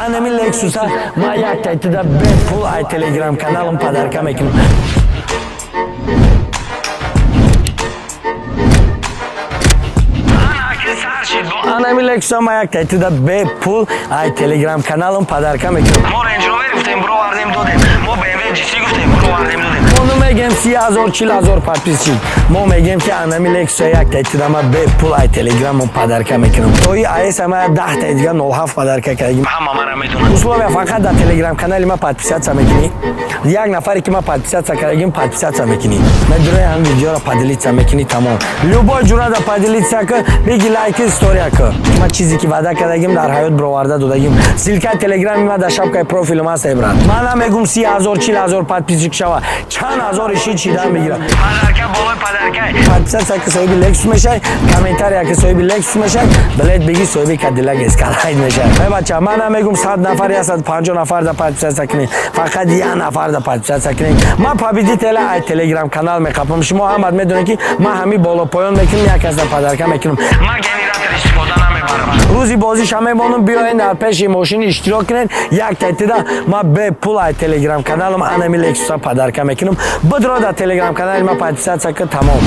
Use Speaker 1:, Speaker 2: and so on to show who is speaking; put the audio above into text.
Speaker 1: Anemi Lexus'a ma jak tehdide Bepul ay Telegram kanalım padarka mekinum. Anemi Lexus'a ma jak tehdide Bepul ay Telegram kanalım padarka mekinum.
Speaker 2: Mo Range Rover guftem bro vardem dodem. Mo BMW GT guftem bro vardem dodem.
Speaker 1: Onu megem siyazor çilazor patpisçi. Mo megem ki anemi Lexus'a jak tehdide ma Bepul ay Telegramım padarka mekinum. Toyi ayes ama 10 tehdide nolhaf padarka kagim.
Speaker 2: Hamma mara medunam.
Speaker 1: Условия факат да Telegram каналима подписаться мекини. Як нафаре ки ма подписаться карагим подписаться мекини. Медуре ҳам видеоро поделиться мекини тамом. Любой ҷура да поделиться ка беги лайк история ка. Ма чизе ки ваъда кардагим дар ҳаёт бироварда додагим. Силка Telegram ма да шапкаи профилум аст брат. Ман мегум 30,000 40,000 подписчик шава. Чанд ҳазор иши чида мегира.
Speaker 2: Padarka bolои padarka.
Speaker 1: Подписаться ка соҳиби Lexus мешай, комментария ка соҳиби Lexus мешай, билет беги соҳиби Cadillac Escalade мешай. Ай бача ман мегум 100 нафар я 150 нафар да подписаться кунед. Фақат 1 нафар да подписаться кунед. Ман победителя ай Telegram канал мекапам. Шумо ҳамат медонед ки ман ҳами боло поён мекунам, як аз да подарка мекунам.
Speaker 2: Ма генератор истифода намебарам.
Speaker 1: Рӯзи бозиш ҳамемонум биёед дар пеши мошини иштирок кунед. Як теҳдида ман бепул ай Telegram каналам Anemi Lexus'a подарка мекунам. Бидро дар Telegram канали ман подписаться кун тамом.